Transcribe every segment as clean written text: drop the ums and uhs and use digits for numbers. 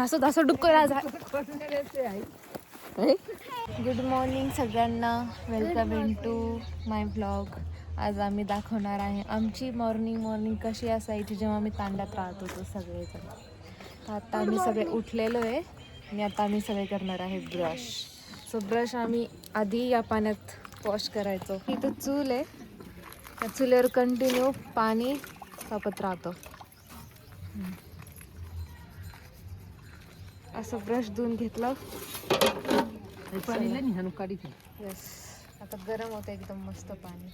असं डुक्कर good morning सगळ्यांना, welcome in to my blog. आज आम्ही दाखवणार आहे आमची मॉर्निंग कशी असायची जेव्हा आम्ही तांड्यात राहत होतो सगळेजण. तर आता आम्ही सगळे उठलेलो आहे आणि आता आम्ही सगळे करणार आहे ब्रश. सो ब्रश आम्ही आधी या पाण्यात वॉश करायचो. इथं चूल आहे, त्या चुलीवर कंटिन्यू पाणी तापत राहतं. असं ब्रश धुवून घेतलं. यस, आता गरम होतं एकदम मस्त पाणी.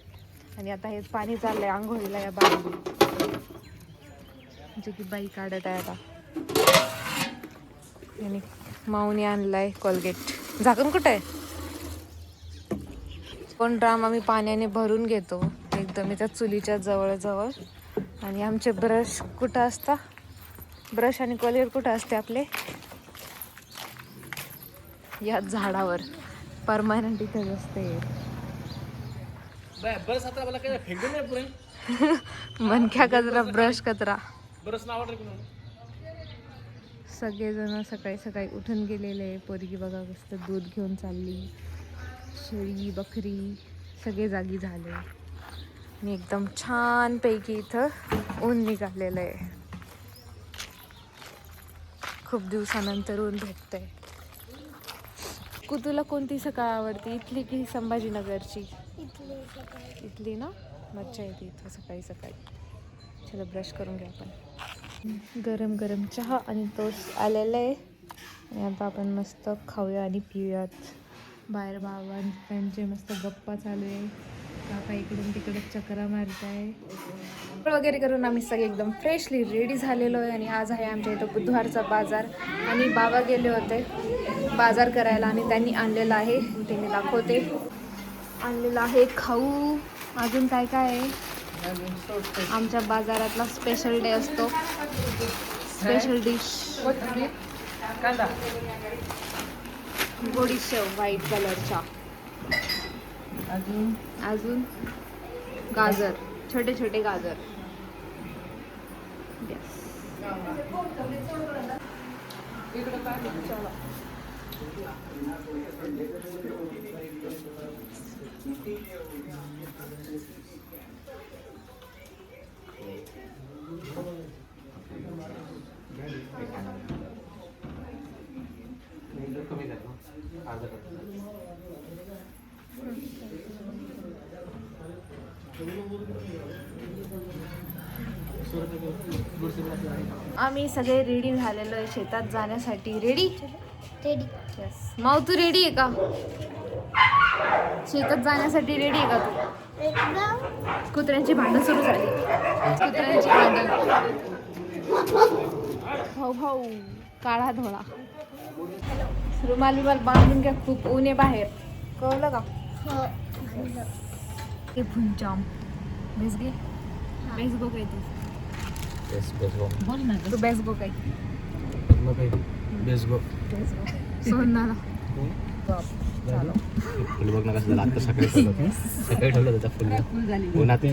आणि आता हे पाणी चाललंय आंघोळीला या बादली, जे की बाई काढत आहे आता. आणि माऊनी आणलाय कोलगेट. झाकण कुठं आहे? पण ड्राम आम्ही पाण्याने भरून घेतो एकदम त्या चुलीच्या जवळ. आणि आमचे ब्रश कुठं असता? ब्रश आणि कोलगेट कुठं असते आपले? या झाडावर परमनंट इथेच असते. मनक्या कचरा, ब्रश कचरा. सगळेजण सकाळी उठून गेलेले. पोरगी बघा कसं दूध घेऊन चालली. शेळी बकरी सगळे जागी झाले आणि एकदम छान पैकी इथं ऊन निघालेलं आहे. खूप दिवसानंतर ऊन भेटतंय. तुला कोणती सकाळ आवडते, इथली की संभाजीनगरची? इथली ना, मज्जा येते इथं सकाळी. चला ब्रश करून घ्या आपण. गरम चहा आणि टोस्ट आलेलं आहे. आणि आता आपण मस्त खाऊया आणि पिऊयात. बाहेर बाबांचे मस्त गप्पा चालू आहे. काका इकडून तिकडे चक्रा मारताय वगैरे करून आम्ही सगळे एकदम फ्रेशली रेडी झालेलो आहे. आणि आज आहे आमच्या इथं बुधवारचा बाजार. आणि बाबा गेले होते बाजार करायला आणि त्यांनी आणलेलं आहे, ते मी दाखवते. आणलेलं आहे खाऊ. अजून काय आहे? आमच्या बाजारातला स्पेशल डे असतो, स्पेशल डिश गोडी शेव व्हाईट कलरच्या. अजून गाजर, छोटे गाजर. आम्ही सगळे रेडी झालेलो आहे शेतात जाण्यासाठी. रेडी? यस. माऊ तू रेडी आहे का? शेतात जाण्यासाठी रेडी आहे का तू? कुत्र्यांची भांडण सुरू झाली. कुत्र्यांची भांडण. भाऊ काळा धोळा. रुमाल बांधून घ्या, खूप ऊन आहे बाहेर. कळलं का? हे भुंचाम बेसगे बेसगो काय तू? बोल ना तू. बेसगो काय? बेसगो सोना ना. फुल बघ ना कसं झालं. आता सकाळी ठेवलं त्याचा फुल उन्हात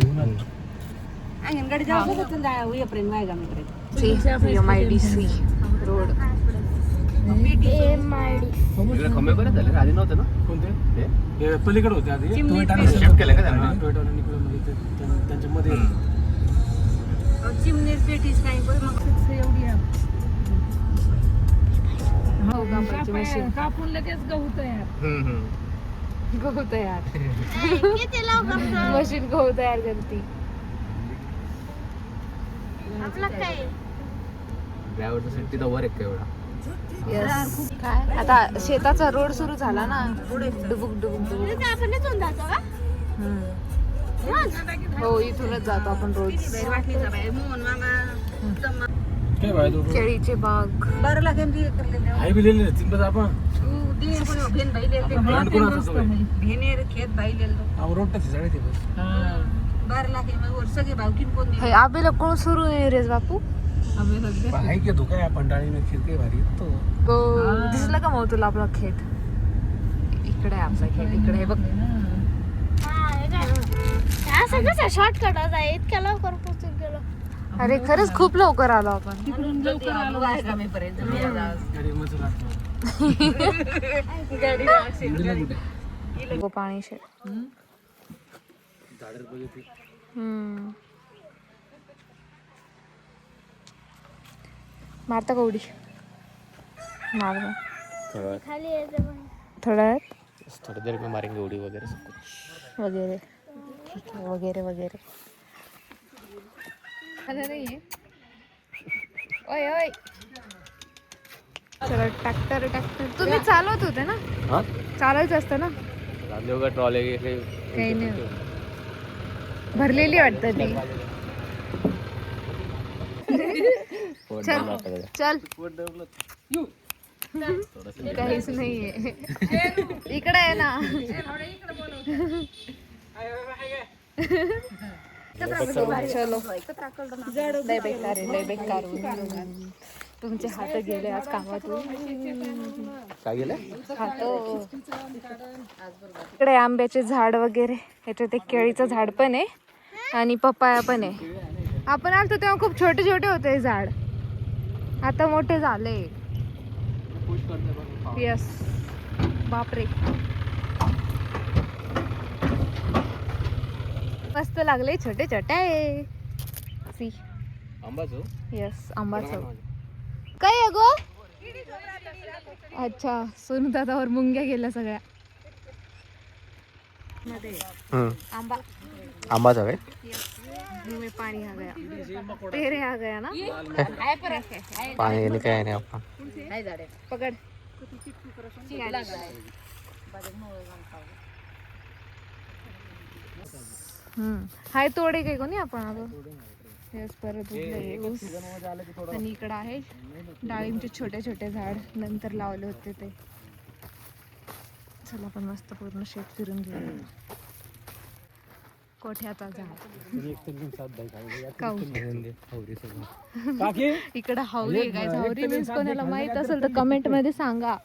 अंगणगाडी जाऊ शकतो ना. येप्रिल वायगा मित्र MIDC रोड. खंबे बरेच झाले, आधी नव्हते ना. कोणते? पलीकडे होते आधी. शिफ्ट केलं का त्यांना? त्यांच्या मध्ये चिमणीर पेटीस काही पण मग एवढी हो कापायची मशीन. कापून लगेच गहू तयार. मशीन गहू तयार करते. ड्रायव्हरचा सुट्टी तर वर एक का एवढा. काय आता शेताचा रोड सुरू झाला ना. डुबुक हो, इथूनच जातो आपण रोज. केळीचे बाग. आबेला कोण सुरू आहे रे बापू? दिसलं का मग तुला आपला खेत? इकडे आहे आमचा खेत. इकडे आहे बघ. शॉर्टकट आहे, इतक्या लवकर पोहोचून गेलो. अरे खरंच खूप लवकर आलो आपण. पाणी शे मारता का उडी? मार थोड्या थोड़ी देर में मारेंगे उड़ी वगैरह सब कुछ वगैरे. ठीक आहे वगैरे वगैरे. नाहीये. ओय ओय. चला ट्रॅक्टर तुम्ही चालवत होते ना? हाँ चालायचं असतं ना? होगा ट्रॉले के काही नाही भरलेली वाटतं ती. चल चल काहीच नाहीये इकडे आहे ना. चलो लय बेकार आहे लय बेकार. तुमचे हात गेले आज कामातून. काय गेलं हात. इकडे आंब्याचे झाड वगैरे. याच्यात एक केळीचं झाड पण आहे आणि पपाया पण आहे. आपण आलतो तेव्हा खूप छोटे छोटे होते झाड. आता मोठे झाले. यस बापरे मस्त लागले छोटे छोटे आहे. सी आंबाच यस आंबाचं काय आहे गो. अच्छा सोनू दादावर मुंग्या गेल्या सगळ्या. आंबा आंबाच है मुंह में पानी आ गया. तेरे आ गया ना. पानी निकाय नहीं अपन पकड़. हाय तोडे काय कोणी आपण अगं. यस परत ऊस. आणि इकडं आहे डाळिंबचे छोटे छोटे झाड नंतर लावले होते ते. चला आपण मस्त पूर्ण शेत फिरून घेऊ. कोठ्याचा झाड इकडं हावरी आहे काय. हावरी मीन्स कोणाला माहित असेल तर कमेंट मध्ये सांगा.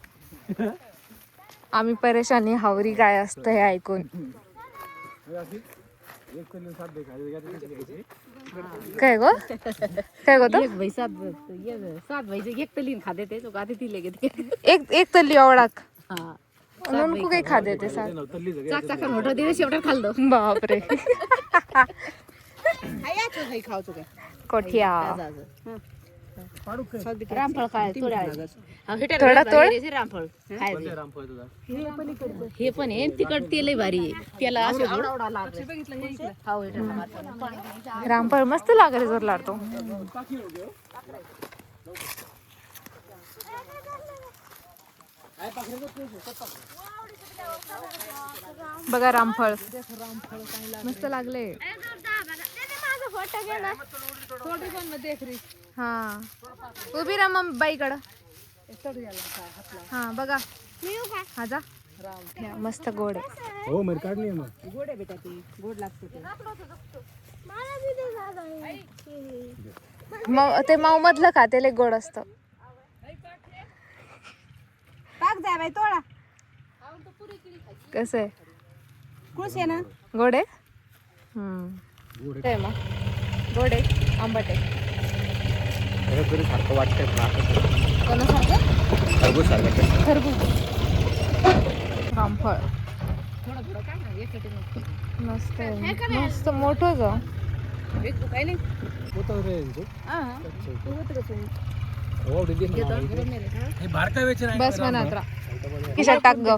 आम्ही परेशानी हावरी काय असतं हे ऐकून. काय गो काय गो तो एक तल्ली आवडाक उनको काही खा देते बापरे. कोठिया रामफळ काय थोडा तोड. रामफळ हे पण आहे तिकट तेलही भारी आहे. त्याला रामफळ मस्त लागले जर लाडतो. बघा रामफळ मस्त लागले. हा उभी राहा मग बाईकडं. हा बघा हा जा. मस्त गोड आहे. हो मेरे काढली मग गोड आहे बेटा ती गोड लागते ते माऊ मधलं खातेले गोड असतं. जाय बाई तोडा. कसं आहे खुश आहे ना. गोड आहे. मग गोड आहे आंबट आहे. सारखं वाटतंय कोणासारखं खरबूज सारखं. खरबूज रामफळ मस्त आहे. मस्त मोठं ग. बस म्हणा खिशात टाक ग.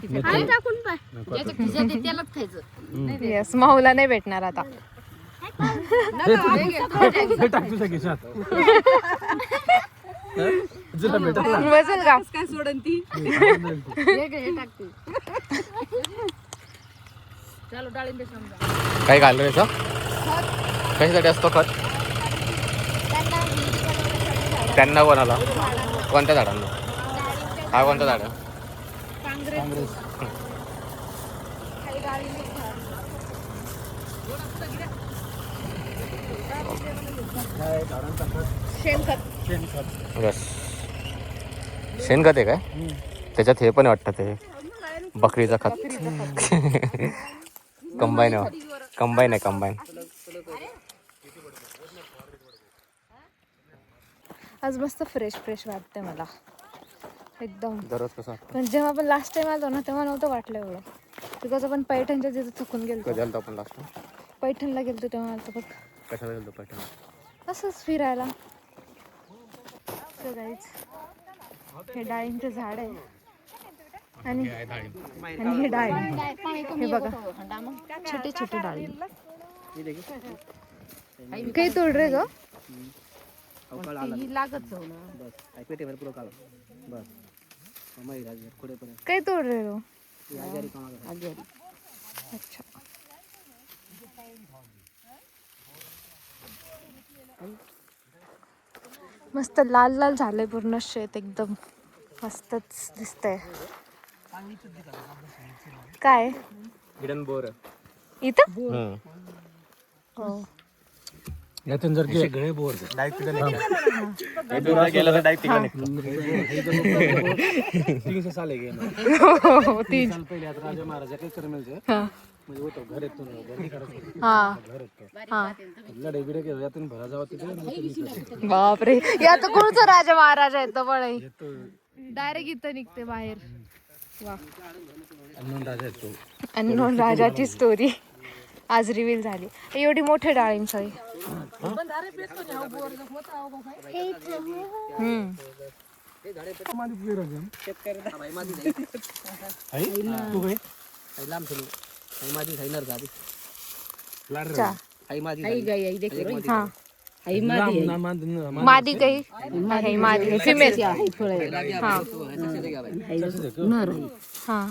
त्यालाच खायचं. येस माऊला नाही भेटणार आता. बसेल का काय सोडन ती टाकते. चलो डाळिंबे समजा काय घाल रे कशासाठी असतो खत. त्यांना कोणाला कोणत्या झाडांना. हा कोणतं झाड. काँग्रेस. शेणखत. बस शेणखत आहे काय. त्याच्यात हे पण वाटतं ते बकरीचं खत. कंबाईन आहे कंबाईन. आज मस्त फ्रेश फ्रेश वाटते मला एकदम. दररोज कसं पण जेव्हा आपण लास्ट टाइम आलो ना तेव्हा नव्हतं वाटलं एवढं, बिकॉज आपण पैठणच्या तिथं थकून गेलो. कधी आलतो आपण लास्ट पैठणला गेलतो तेव्हा आलतो बघ, कशाला गेलतो पैठण? असंच फिरायला. So guys, हे डाळिंबचं झाड आहे आणि हे डाळिंब, हे बघा छोटे छोटे डाळिंब. काही तोड रे ग, ही लागत जाऊ ना. काही तोड रे रो. आजारी. अच्छा, मस्त लाल लाल झालंय पूर्ण शेत, एकदम मस्तच दिसतंय. काय हिडन बोर इथं? हो, यातून जर गळे बोर डायरेक्ट गेलं तर डायरेक्ट तिकडे निघतो. 300 साल आहे हो, 3 साल पहिले आता राजा महाराजाकडे करमेलचे हा म्हणजे होतो घर येतो घर हा येतो हा. लढाई बिडे केलं यातून भरा जावा तिथे बापरे, या तर कोणचा राजा महाराजा येतो पण डायरेक्ट इथं निघते बाहेर. वा, अननोन राजा येतो. अननोन राजाची स्टोरी आज रिव्हील झाली. एवढी मोठी डाळिंब सई. मादी काही नाही, मादी फिमेल. हा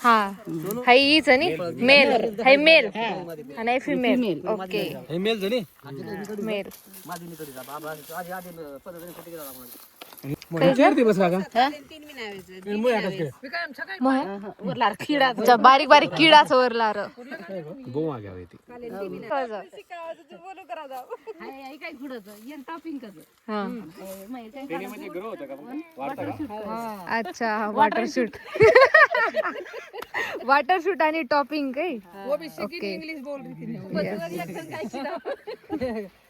हा, हाय हीच आणि मेल, हाय मेल आणि फिमेल. ओके, हे मेल झाली मेल. दिवस काका बारीक बारीक किडाच वरला र. गोवा घ्यावी ती अच्छा, वॉटर शूट. वॉटर शूट आणि टॉपिंग काही. ओके,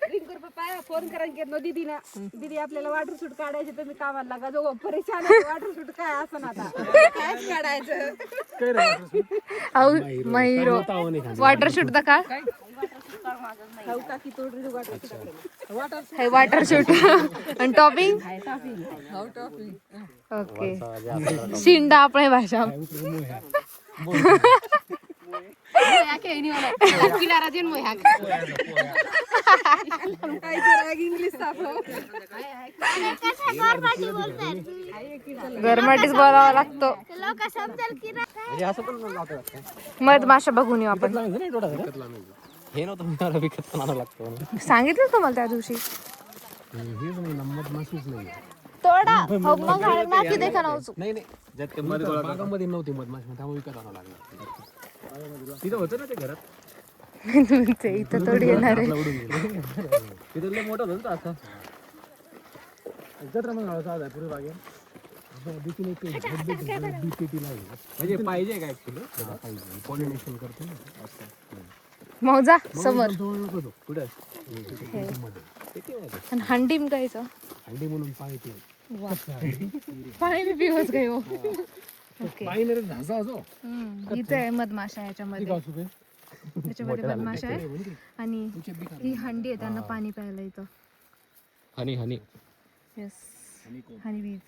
रिंकूर पप्पा फोन करा दीदी ना, दीदी आपल्याला वॉटर शूट काढायचे, तुम्ही कामाला लागा. जो परेशान आहे वॉटर शूट काय असं ना आता काय काढायचं. महिरो वॉटर शूट दा का वॉटर शूट आणि टॉपिंग. ओके, शिंडा आपल्या भाषा. गरमाटीच बोलावा लागतो. मधमाशा बघून येऊ आपण. हे नव्हतं मला विकत आणावं लागतं. सांगितलं का मला त्या दिवशी. मधमाशीच नाही तोडा हो, मग नाकी देखा नव्हतो. नाही बागामध्ये नव्हती मधमाशी, त्यामुळे विकत आणावं लागलं. तिथं होतं ना ते घरात, ते इथं थोडी येणार आहे. तिथं लय मोठं होतं असं जत्रा मग गावाचा पुढे बागेत BPT म्हणजे पाहिजे काय पाहिजे पॉलिनेशन करतो ना. मग जा समोर. पुढे आणि हंडीम कायचं हंडी म्हणून पाणी पिऊ. पाणी पिवच काय हो. ओके, पाणी नाही झासा असो. इथे आहे मधमाशा. याच्यामध्ये त्याच्यामध्ये मधमाशा आहे आणि ही हंडी आहे, त्यांना पाणी प्यायला इथं. हनी हनी येस, हनी बीज.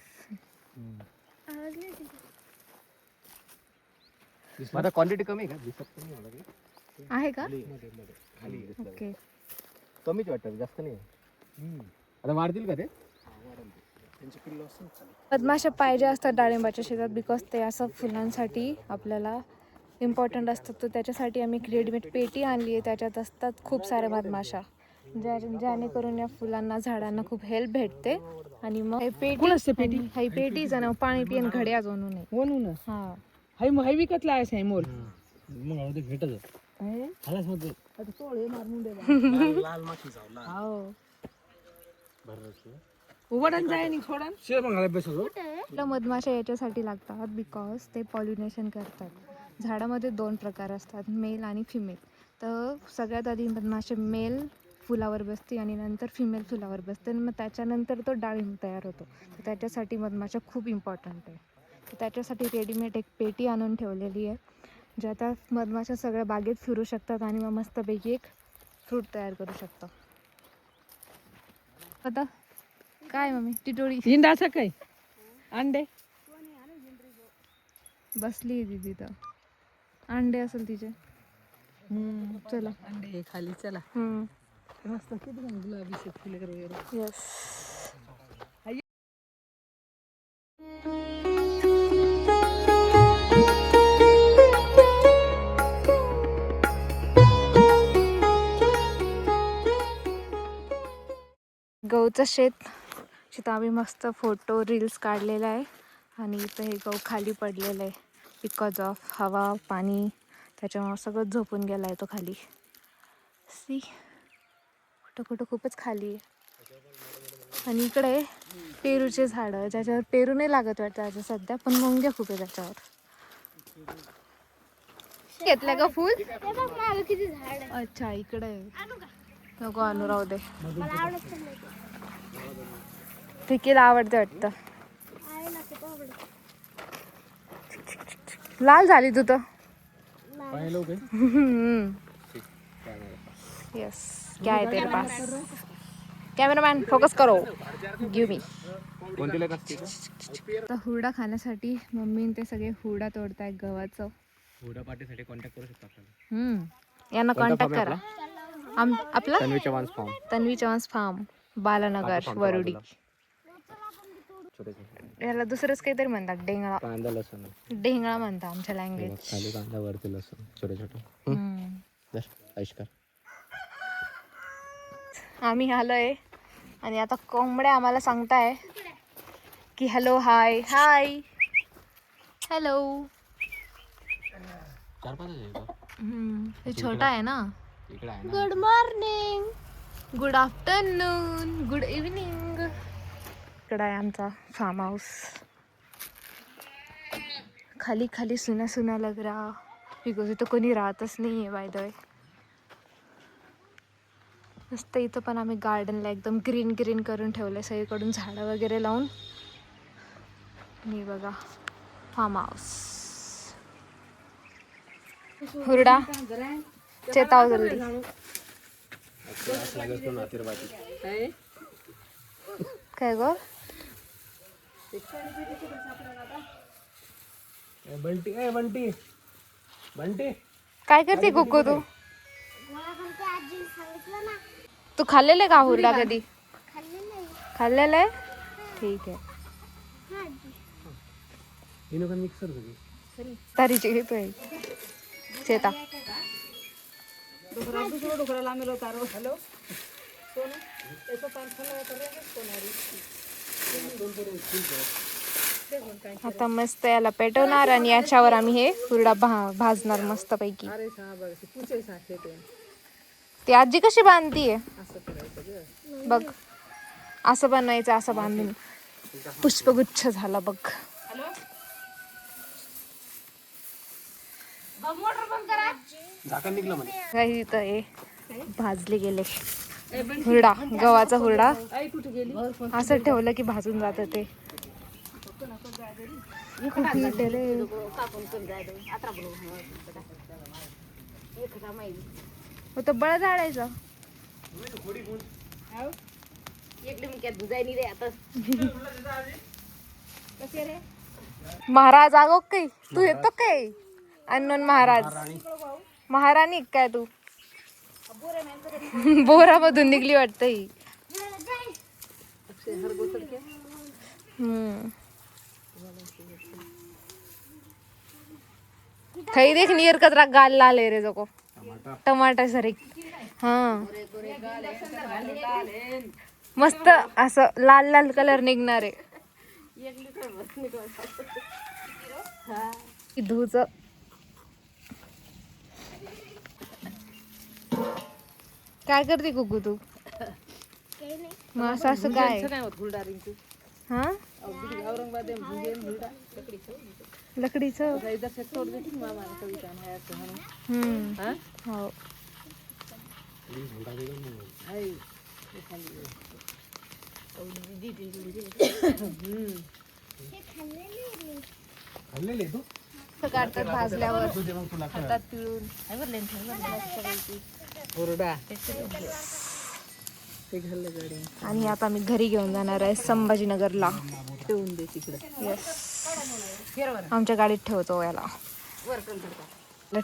माझा क्वांटिटी कमी आहे का? दिसत कमी होला की आहे का? खाली ओके, कमीच वाटतं, जास्त नाही. आता वाढतील का ते? मधमाशा पाहिजे असतात डाळिंबाच्या शेतात, बिकॉज ते असं फुलांसाठी आपल्याला इम्पॉर्टंट असतात. तर त्याच्यासाठी आम्ही रेडीमेड पेटी आणली आहे, त्याच्यात असतात खूप साऱ्या मधमाशा, जेणेकरून या फुलांना झाडांना खूप हेल्प भेटते. आणि मग हे पेटी, ही पेटीच ना पाणी पिऊन घड्या बनवू नये. म्हणून हा, हाय विकतला आहे मोल. मग ते भेटत हलाच मध्ये लाल माती जाऊ लाल उघडून जाय नि सोडा. शे मंगाला बसतो. आपल्या मधमाशा याच्यासाठी लागतात बिकॉज ते पॉलिनेशन करतात. झाडामध्ये 2 प्रकार असतात, मेल आणि फिमेल. तर सगळ्यात आधी मधमाशा मेल फुलावर बसते आणि नंतर फिमेल फुलावर बसते आणि मग त्याच्यानंतर तो डाळिंब तयार होतो. तर त्याच्यासाठी मधमाशा खूप इम्पॉर्टंट आहे. तर त्याच्यासाठी रेडीमेड एक पेटी आणून ठेवलेली आहे, ज्या त्या मधमाशा सगळ्या बागेत फिरू शकतात आणि मग मस्तपैकी एक फ्रूट तयार करू शकतात. आता काय मम्मी टिटोळी हिंडाचं काय अंडे बसली दीदी तर अंडे असेल तिचे. चला अंडे खाली चला. मस्त किती गुलाबी फुले वगैरे. येस. गहूचं शेत आम्ही मस्त फोटो रील्स काढलेला आहे आणि इथं हे गहू खाली पडलेलं आहे बिकॉज ऑफ हवा पाणी, त्याच्यामुळं सगळं झोपून गेला आहे तो खाली. सी कुठं खूपच खाली आहे. आणि इकडे पेरूचे झाडं, ज्याच्यावर पेरू नाही लागत वाटतं आता सध्या, पण मुंग्या खूप आहे त्याच्यावर. घेतलं का फुल? अच्छा इकडे नको आणू राहू दे. पिकीला आवडते वाटतं. लाल झाली तू तर. यस क्या है तेरे पास? कॅमेरामॅन फोकस करो, गिव मी. आता हुरडा खाण्यासाठी मम्मी ते सगळे हुरडा तोडताय गव्हाचं. हुरडा पार्टीसाठी कॉन्टॅक्ट करू शकता आपल्याला. यांना कॉन्टॅक्ट करा. आपला तन्वी चव्हाण फार्म, बालानगर, वरुडी. याला दुसरंच काहीतरी म्हणतात, डेंगळा. कांदा लसूण डेंगळा म्हणतात आमच्या लँग्वेज. खाली कांदा वरती लसूण छोटे छोटे. आविष्कार आम्ही आलोय आणि आता कोंबड्या आम्हाला सांगताय की हॅलो हाय हाय हॅलो. 4-5 हे छोटा आहे ना. इकडे आहे ना. Good morning, good afternoon, good evening. इकडं आहे आमचा फार्म हाऊस. खाली खाली सुना सुना लग रहा बिकॉज इथं कोणी राहतच नाही आहे बाय द वे. मस्त इथं पण आम्ही गार्डनला एकदम ग्रीन ग्रीन करून ठेवलं आहे, सगळीकडून झाडं वगैरे लावून. आणि बघा फार्म हाऊस. हुरडा चेताव जल्दी. काय गो बंटी बंटी बंटी काय करते कुक्कू तू? तू खाल्लेलं आहे का हुरडा कधी? खाल्लेलं आहे. ठीक आहे. मिक्सर तारीची घेतोय चेता. आता मस्त याला पेटवणार आणि याच्यावर आम्ही हे हुरडा भाजणार मस्त पैकी. ती आजी कशी बांधतीये बघ. असं बनवायचं, असं बांधून. पुष्पगुच्छ झाला बघ. काही इथं हे भाजले गेले हुरडा, गव्हाचा हुरडा. असं ठेवलं की भाजून जात ते. खूप हीट आहे रे. होतं बळ झाडायचं. महाराज आगो काही तू येतो काय? अननोन महाराज महाराणी काय तू? बोरामधून निघली वाटत ही. खाई देख नियर कतरा गाल लाल रे जको टमाटर सरी. हा मस्त असं लाल लाल कलर निघणार आहे. धूच काय करते कुकू तू? मग असं असं काय? हा लकडीचं. हो खाल्लेले तू काढतात भाजल्यावर तुझे मग तुला हातात पिळून आणि आता मी घरी घेऊन जाणार आहे संभाजीनगरला. ठेवून दे तिकडे. येस, आमच्या गाडीत ठेवतो याला.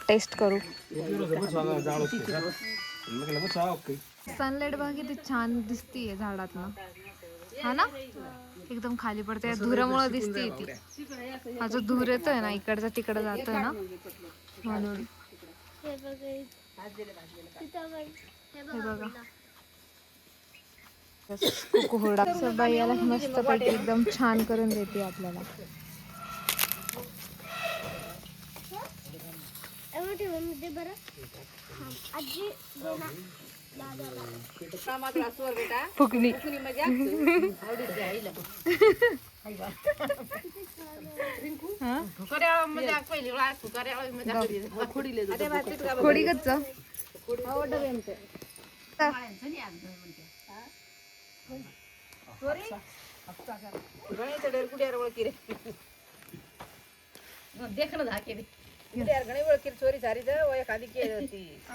टेस्ट करू. सनलाईट बघा किती छान दिसतीये झाडातनं, हा ना, एकदम खाली पडते. धुरामुळे दिसते ती. हा जो धूर येतोय ना इकडचा तिकडे जातोय ना म्हणून. हे बघा कुकुहुडा बाई याला मस्त पैकी एकदम छान करून देते आपल्याला. फुकणी खोडी कच्च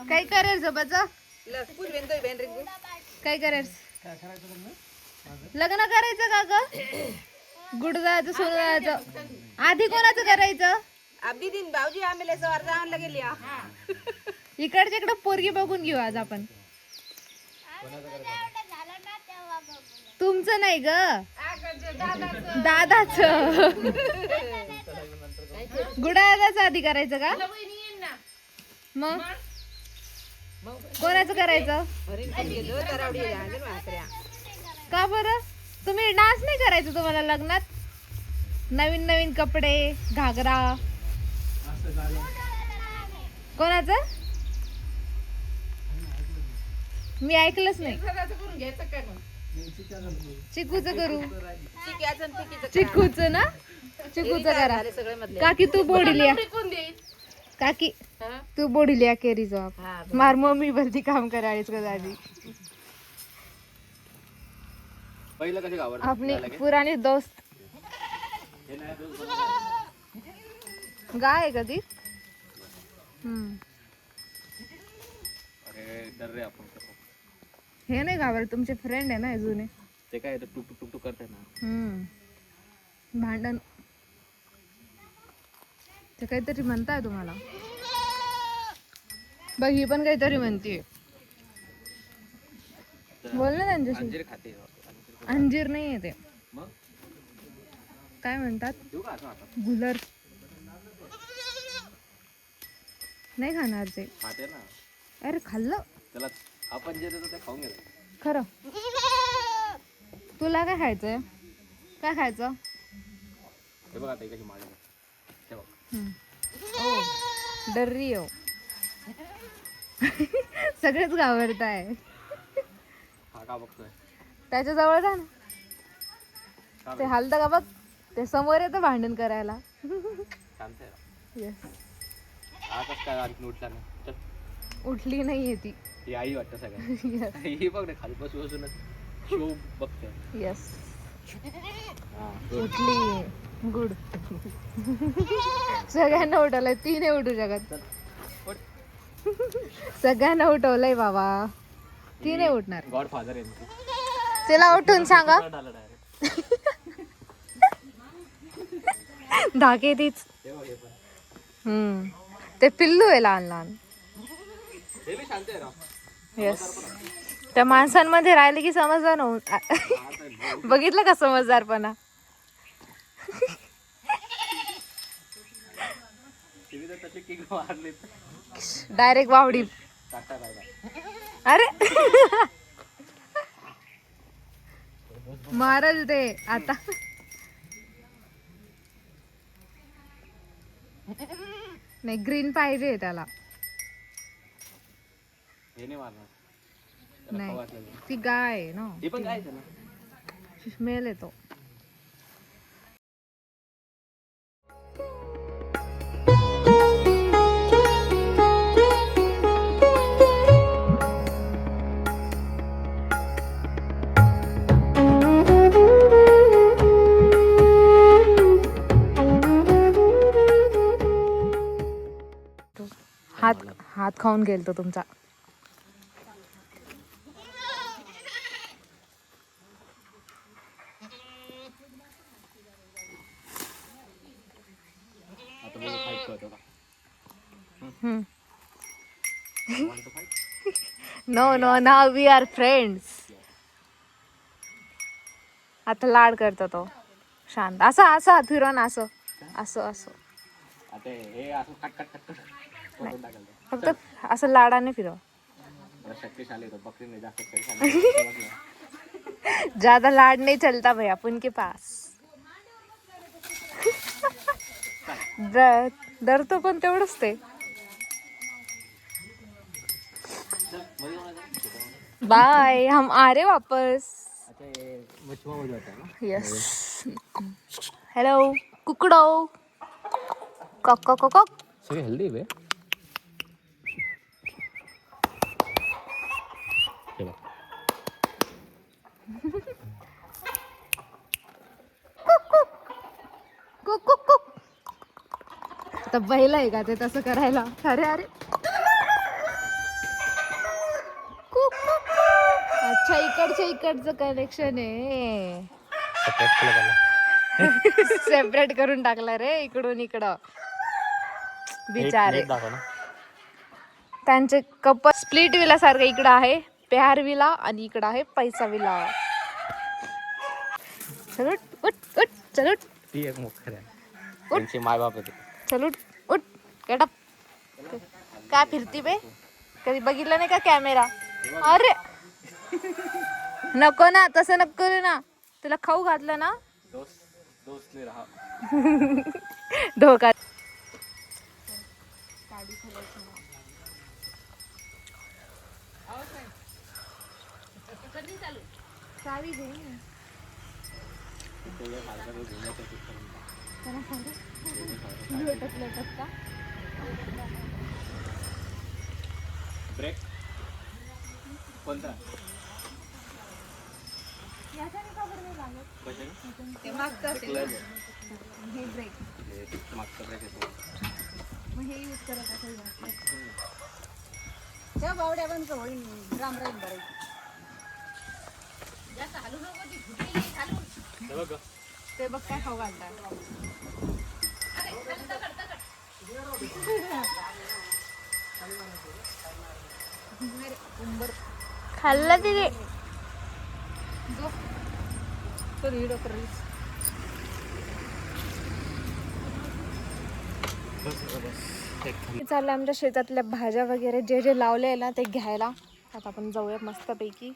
काय करायचं बचा काय करायचं लग्न करायचं का ग? गुड जायचं सोनं जायचं आधी कोणाचं करायचं? अबदी दिन भाऊजी आम्ही अर्धा आणला गेली. इकडच्या इकडे पोरगी बघून घेऊ आज आपण. तुमचं नाही ग दादाच. गुडादाच आधी करायचं का? मग कोणाचं करायचं? का बरं? तुम्ही डान्स नाही करायचं तुम्हाला लग्नात? नवीन नवीन कपडे घागरा कोणाचं? मी ऐकलंच नाही. चिकूचं करू. चिकूचं ना चिकूचं करा. काकी तू बोडीलिया काकी तू बोडीलिया केरी जॉब मार मम्मी भलती काम करायच का दादी. पहिलं कशी गावात अपनी पुरानी दोस्त गाय आहे कधी. अरे डर रे आपण हे नाही घाबर तुमचे फ्रेंड आहे ना जुने. ते काय टुक टुक टुक करते ना. भांडण ते काहीतरी म्हणताय तुम्हाला. बघ ही पण काहीतरी म्हणतीये. बोल ना त्यांच्याशी. अंजीर खाते. अंजीर नाही येते. मग काय म्हणतात? देऊ का असं आता? गुलर नाही खाणार ते. खाते ना. अरे खाल्लं त्याला आपण जे देतो ते खाऊन घ्यायचं. खरं. तुला काय खायचंय? काय खायचं? हे बघ आता कशी मागे ते बघ. ओ डर्री हो. सगळेच घाबरताय. हा का बघतोय? त्याच्या जवळ जा ना. ते हालतं का बघ. ते समोर येतं भांडण करायला. शांत आहे. येस. हा कसं काय आणखी उठला ना. चल. उठली नाहीये ती. ही आई वाटतं सगळ्यांना. ही बघ ना खाली बसूनच शो बघते. यस उठली. गुड. सगळ्यांना उठवलंय. ती नाही उठू शकत. सगळ्यांना उठवलंय बाबा. ती नाही उठणार. गॉड फादर आहे. तिला उठून सांगा. धाके तीच. ते पिल्लू आहे लहान लहान. येस. त्या माणसांमध्ये राहिले की समजदार नव्हतं. बघितलं का समजदारपणा. डायरेक्ट वावडी. अरे मारल ते आता. नाही ग्रीन पाहिजे त्याला. नाही ती गाय आहे ना. स्मेल येतो. हात खाऊन गेल तो तुमचा. No no now we are friends. आता लाड करतो तो शांत. असं असं फिरवून असं असं असं आता हे असं खटखट खटखट करून टाकलं. फक्त असं लाडाने फिरव. शक्तिशाली होतं बकरीने जास्त शक्तिशाली. ज्यादा लाड नहीं चलता भैया अपन के पास. डरतो पण तेवढंच ते. बाय हम आ रहे वापस. यस. हेलो कुकडो. Cock cock cock. सगळे हेल्दी बे. कुक कुक कुक. आता बैल आहे का ते तसं करायला. अरे अरे कुक कुक. अच्छा इकडचं कनेक्शन आहे. सेपरेट करून टाकला रे इकडून इकडं. बिचारे त्यांचे कप स्प्लिट विला सारखं इकडं आहे प्यार विला आणि इकडं आहे पैसा विला. चल उठ उठ उठ चल उठ. ती एक मुख्य आहे. त्यांचे माय बाप होते. चल उठ उठ गेट अप. काय फिरती बे कधी बघितलं नाही का कॅमेरा. अरे नको ना तसं नको करू ना. तुला खाऊ घातलं ना दोस्त नाही राहा. धोका. ब्रेक कोणता. ते मागचं असेल. हे ब्रेक मागचा ब्रेक येतो. मग हे यूज करत असेल. त्या बावड्या बंद होईल. राम राम बरं. जास्त हलू नको ती फुटलेली खालून. ते बघ काय खाऊ घालतात. खाल्लं तिने. तो व्हिडिओ करेल. चाललं आमच्या शेतातल्या भाज्या वगैरे जे जे लावले आहे ना ते घ्यायला. आता आपण जाऊया मस्तपैकी.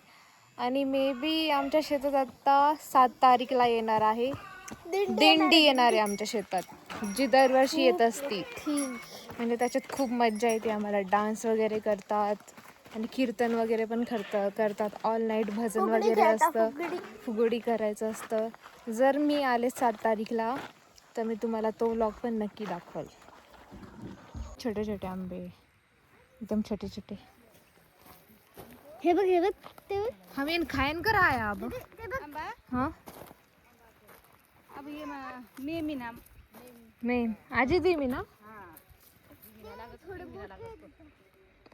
आणि मे बी आमच्या शेतात आता 7 तारीखला येणार आहे दिंडी येणार आहे आमच्या शेतात जी दरवर्षी येत असती. म्हणजे त्याच्यात खूप मज्जा येते आम्हाला. डान्स वगैरे करतात आणि कीर्तन वगैरे पण करतात. ऑल नाईट भजन वगैरे असतं. फुगडी करायचं असतं. जर मी आले 7 तारीखला तर मी तुम्हाला तो व्लॉग पण नक्की दाखवल. छोटे छोटे आंबे एकदम छोटे छोटे. हे बघ ते बघ. हमें खायन कर आया अब. हाँ अब ये मी ना मी आजी दी मी ना.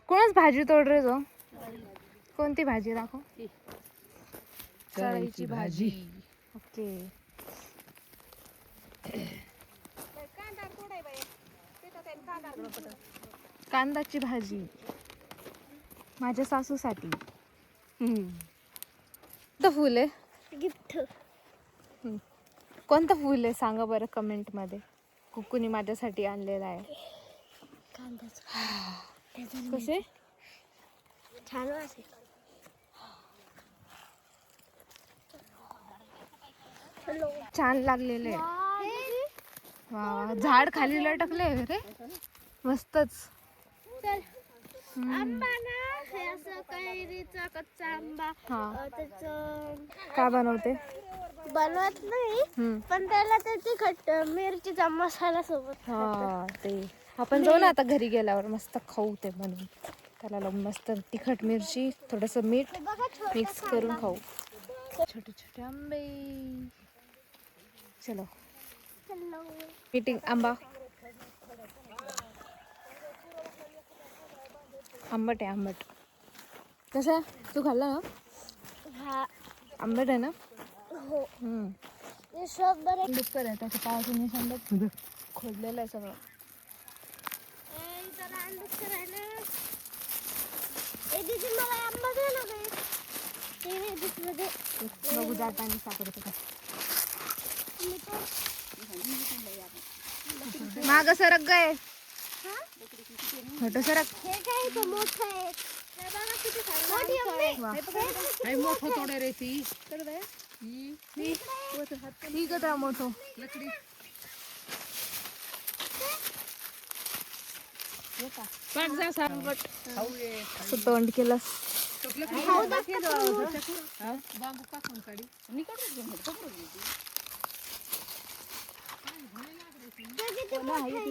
कोणाच भाजी तोड रे तो. कोणती भाजी दाखव. चवळीची भाजी. ओके. कांदाची भाजी माझ्या सासूसाठी. कोणतं फुल आहे. गिफ्ट. कोणतं फुल आहे सांगा बरं कमेंट मध्ये. कुकूनी माझ्यासाठी आणलेलं आहे. कसे छान वास. छान लागलेले. वा झाड खाली लटकले रे मस्तच. आंबा ना हे असं कैरीचा कच्चा आंबा. त्याचं काय बनवते. बनवत नाही पण त्याला ते तिखट मिरचीचा मसाला सोबत. हा ते आपण जाऊ ना आता घरी गेल्यावर मस्त खाऊ ते बनवून. त्याला मस्त तिखट मिरची थोडंसं मीठ मिक्स करून खाऊ. छोटे छोटे आंबे. चलो मीटिंग आंबा. आंबट आहे आंबट. कसं आहे, तू खाल्ला ना? हा आंबट आहे ना? हो हम्म. ते सब बरं डुक्कर आहे, त्याच्या पायातून निशांत खोदलेलं आहे सगळं. दीदी मला आंबा दे ना बाई. ते दुसरं दे. बघू जाताना साखरेचं काय. माग सरक गय, छोटं सरक. हे काय इथं मोठं आहे. हे बघा किती सारं मोठी आंबे. वा. काही मोठं तोडे रे ती ठीक आहे मोठं. लकडी पाठ जा सांगट असं तोंड केलंस. बांबू कापून काढी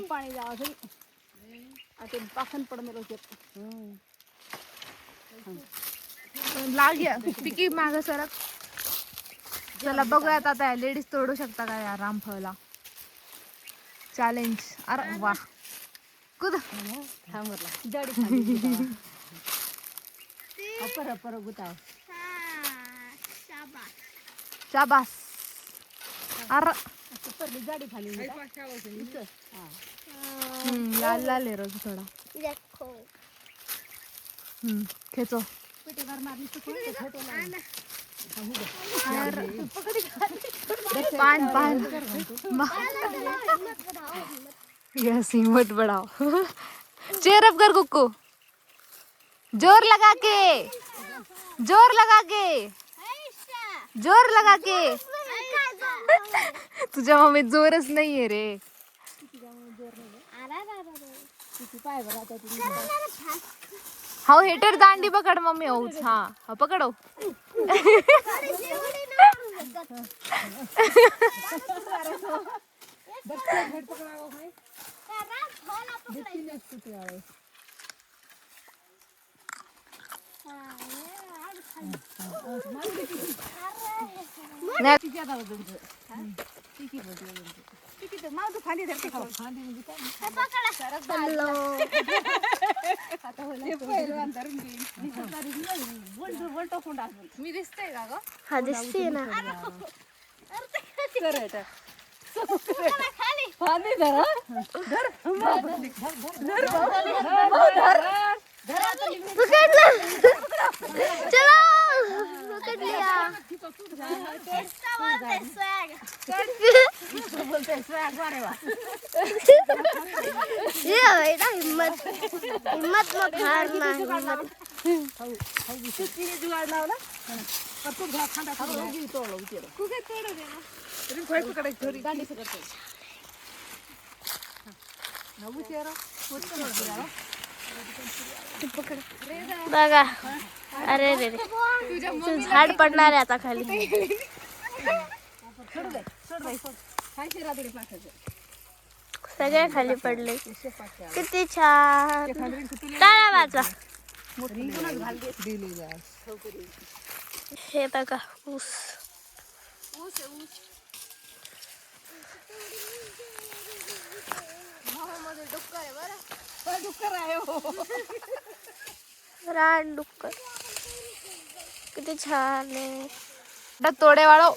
पाणी जावं आता पाखन पडणार लाग या पिकी माग सरक. चला बघूयात आता लेडीज तोडू शकता का या रामफळला. चॅलेंज. अरे वा कुद. शाबास. अरे जाडी खाली लाल लाल आहे रोज थोडा. देखो खेचो. पान पान यस हिम्मत बढ़ाओ. चेयर अप कर कुक्कू. जोर लगा के, जोर लगा के, जोर लगा के. तुझ्या मम्मीत जोरच नाहीये रे. हाऊ हेटर दांडी पकड मम्मी. हो हा पकड हो. खाली धरते खाऊ मी दिसते का ग? हा दिसते ना. चलो पकड़ लिया. ये बेटा हिम्मत हिम्मत मत हारना. हिम्मत जुगाड लावला बघा. अरे रे रे झाड पडणार आहे आता खाली. सगळे खाली पडले. किती छान. टाळ्या वाजवा. हे बघा ऊस. रान डुक्कर किती छान आहे. तोडे वाळो.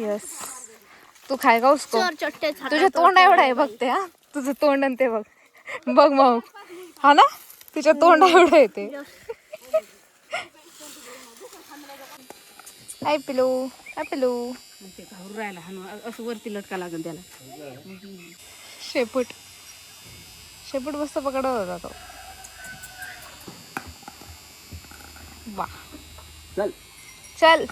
यस तू खाय का उसको. चोर चट्टे तुझं तोंड एवढं आहे बघते. हा तुझं तोंड आणि ते बघ. बघ मग हा ना तुझ्या तोंड एवढं आहे ते. काय पिलू काय पिलू. राहिला असं वरती लटका लागेल त्याला. शेपूट शेपूट मस्त पकडत होता तो. वा चल चल.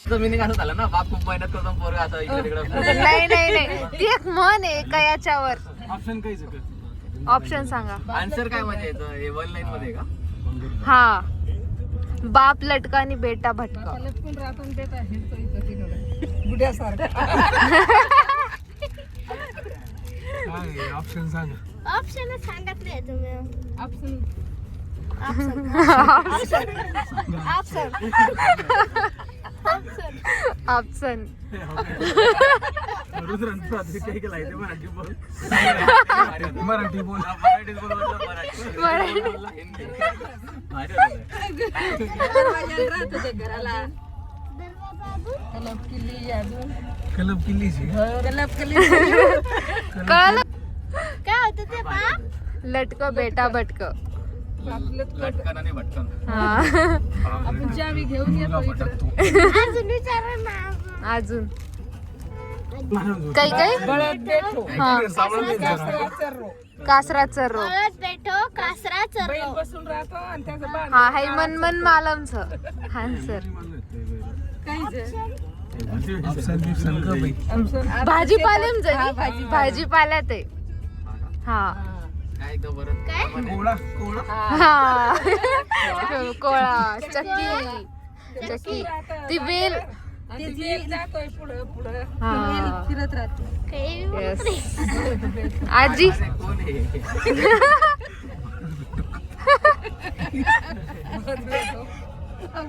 जमिनी असं झालं ना. बाप खूप मेहनत करतो पोरगा आता इकडे तिकडे. नाही नाही नाही ती एक म्हण आहे का याच्यावर. ऑप्शन काहीच ऑप्शन सांगा. आन्सर काय म्हणजे याचं? हे वन लाईन मध्ये का? हा बाप लटका आणि बेटा भटका. लटकून राहतो देता बुड्यासारखं. ऑप्शन सांग. ऑप्शन सांगितले तुम्ही. ऑप्शन ऑप्शन काही केलं मराठी बोल मराठी बोल राहतो ते घराला कलब किल्ली कळलं काय होतं ते बाप लटक बेटा बटक. हा आपण चावी घेऊन येतो इकडं. अजून विचारा ना अजून काही काही हा कासराचं रो. परत बेठो कासरा चर्रो बसून राहतो आणि त्याचं बाण हा हाय मन मालमचं हा सर. भाजीपाल्याम जरी भाजीपाल्यात आहे. हा हा कोळा चक्की ती बेल. जातोय पुढं पुढं हा फिरत राहतो. येस आजी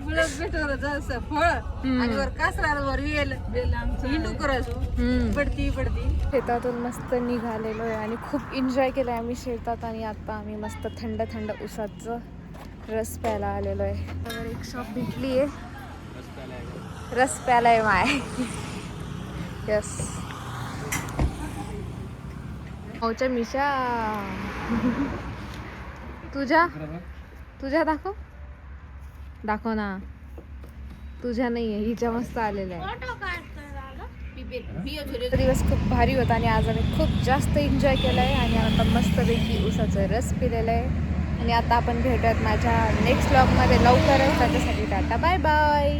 बुळत भेटवर जसं फळ आणि वर कासराला वर वेल वेल आमचं हिंडू करत पडती शेतातून मस्त निघालेलो आहे आणि खूप एन्जॉय केलं आहे आम्ही शेतात. आणि आता आम्ही मस्त थंड थंड उसाचं रस प्यायला आलेलो आहे. तर एक शॉप भेटली आहे रस प्यायला आहे माय. यस माऊच्या मिशा तुझ्या दाखव ना. तुझ्या नाही आहे हिच्या मस्त आलेल्या आहे. फोटो काढतो दादा. दिवस खूप भारी होता आणि आज आम्ही खूप जास्त एन्जॉय केलं आहे आणि आता मस्तपैकी उसाचं रस पिलेलं आहे. आणि आता आपण भेटूयात माझ्या नेक्स्ट व्लॉगमध्ये लवकरच. त्याच्यासाठी टाटा बाय बाय.